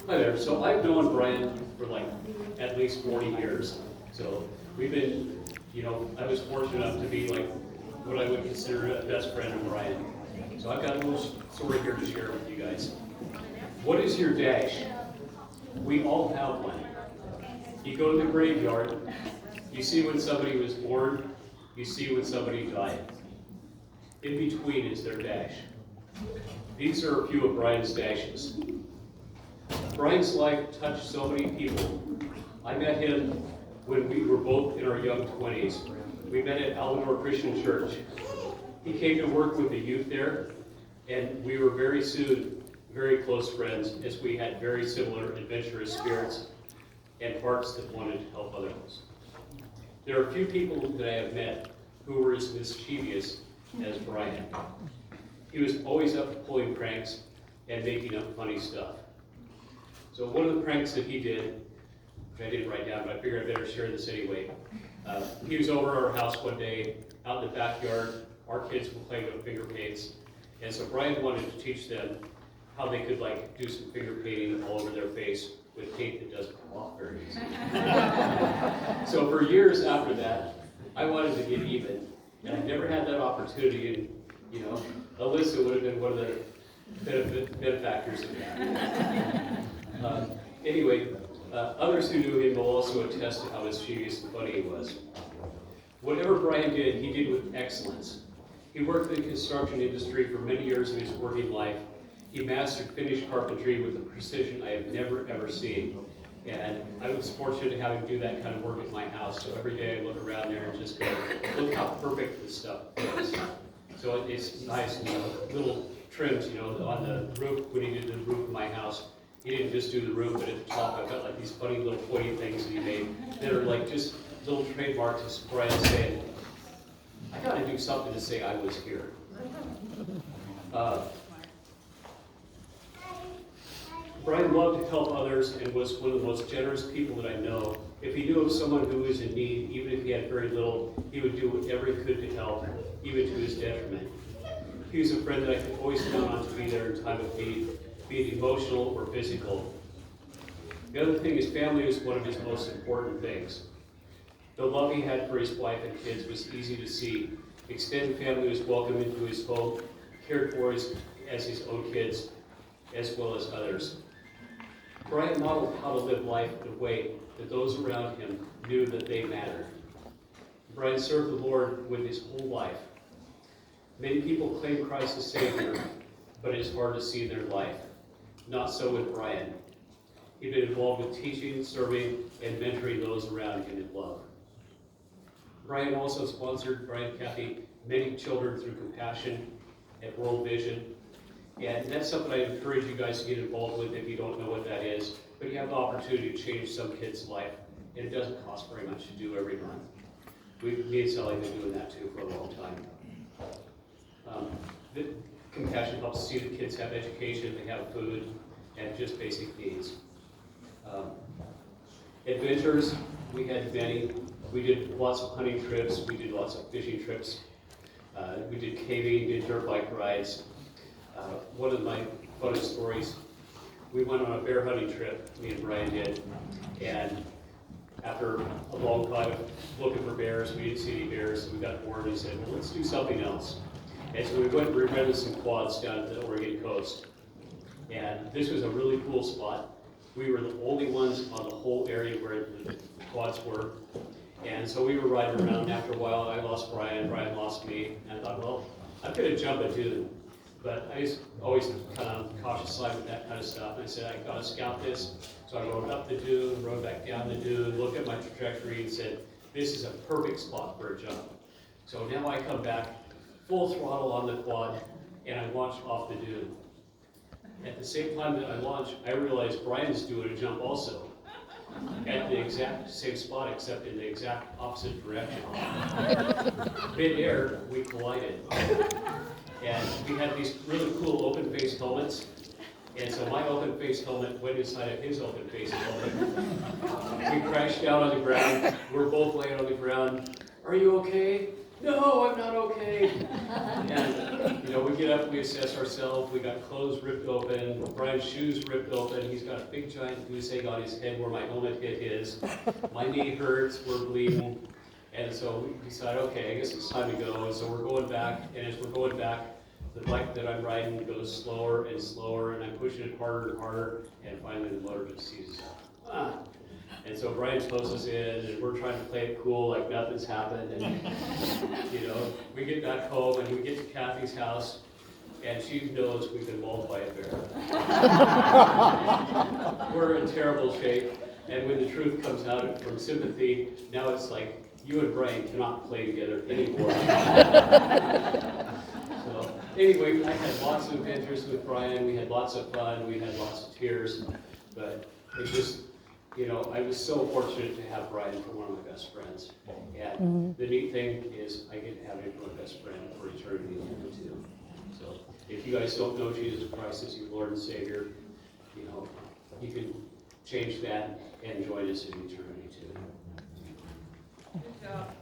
Hi there. So I've known Bryan for like at least 40 years. So we've been, I was fortunate enough to be like what I would consider a best friend of Bryan. So I've got a little story here to share with you guys. What is your dash? We all have one. You go to the graveyard, you see when somebody was born, you see when somebody died. In between is their dash. These are a few of Bryan's dashes. Bryan's life touched so many people. I met him when we were both in our young 20s. We met at Alvin Christian Church. He came to work with the youth there, and we were very soon very close friends as we had very similar adventurous spirits and hearts that wanted to help others. There are a few people that I have met who were as mischievous as Bryan. He was always up to pulling pranks and making up funny stuff. So one of the pranks that he did, which I didn't write down, but I figured I better share this anyway. He was over at our house one day, out in the backyard. Our kids were playing with finger paints. And so Bryan wanted to teach them how they could do some finger painting all over their face with paint that doesn't come off very easily. So for years after that, I wanted to get even. And I never had that opportunity. And, Alyssa would have been one of the benefactors of that. Anyway, others who knew him will also attest to how mischievous and funny he was. Whatever Bryan did, he did with excellence. He worked in the construction industry for many years of his working life. He mastered finished carpentry with a precision I have never, ever seen. And I was fortunate to have him do that kind of work at my house. So every day I look around there and just go, look how perfect this stuff is. So it's nice, little trims, on the roof. When he did the roof of my house, he didn't just do the roof, but at the top I've got these funny little pointy things that he made that are just little trademarks of Bryan saying, I gotta do something to say I was here. Bryan loved to help others and was one of the most generous people that I know. If he knew of someone who was in need, even if he had very little, he would do whatever he could to help, even to his detriment. He was a friend that I could always count on to be there in time of need, be it emotional or physical. The other thing is family was one of his most important things. The love he had for his wife and kids was easy to see. Extended family was welcomed into his home, cared for as his own kids, as well as others. Bryan modeled how to live life in a way that those around him knew that they mattered. Bryan served the Lord with his whole life. Many people claim Christ as Savior, but it is hard to see their life. Not so with Bryan. He'd been involved with teaching, serving, and mentoring those around him in love. Bryan also sponsored, Kathy, many children through Compassion and World Vision. And that's something I encourage you guys to get involved with if you don't know what that is. But you have the opportunity to change some kid's life, and it doesn't cost very much to do every month. Me and Sally have been doing that too for a long time. The Compassion helps see the kids have education, they have food, and just basic needs. Adventures, we had many. We did lots of hunting trips, we did lots of fishing trips. We did caving, did dirt bike rides. One of my funnest stories, we went on a bear hunting trip, me and Bryan did, and after a long time of looking for bears, we didn't see any bears, so we got bored and said, well, let's do something else. And so we rented some quads down at the Oregon coast. And this was a really cool spot. We were the only ones on the whole area where the quads were. And so we were riding around, and after a while I lost Bryan, Bryan lost me, and I thought, well, I'm gonna jump a dune. But I was always kind of cautious side with that kind of stuff. And I said, I gotta scout this. So I rode up the dune, rode back down the dune, looked at my trajectory and said, this is a perfect spot for a jump. So now I come back, full throttle on the quad, and I launch off the dune. At the same time that I launch, I realize Bryan's doing a jump also. At the exact same spot, except in the exact opposite direction. Mid-air, we collided. And we had these really cool open-face helmets. And so my open-face helmet went inside of his open-face helmet. We crashed down on the ground. We're both laying on the ground. Are you okay? no, I'm not okay. And, we get up, we assess ourselves, we got clothes ripped open, Brian's shoes ripped open, he's got a big giant goose egg on his head where my helmet hit his. My knee hurts, we're bleeding. And so we decide, okay, I guess it's time to go. And so we're going back, and as we're going back, the bike that I'm riding goes slower and slower, and I'm pushing it harder and harder, and finally the motor just seizes up. And so Brian pulls us in, and we're trying to play it cool like nothing's happened. And, we get back home, and we get to Kathy's house, and she knows we've been mauled by a bear. We're in terrible shape, and when the truth comes out from sympathy, now it's like, you and Bryan cannot play together anymore. So, anyway, I had lots of adventures with Bryan, we had lots of fun, we had lots of tears, but it just, I was so fortunate to have Bryan for one of my best friends. And the neat thing is I get to have him for my best friend for eternity too. So if you guys don't know Jesus Christ as your Lord and Savior, you can change that and join us in eternity too. Good job.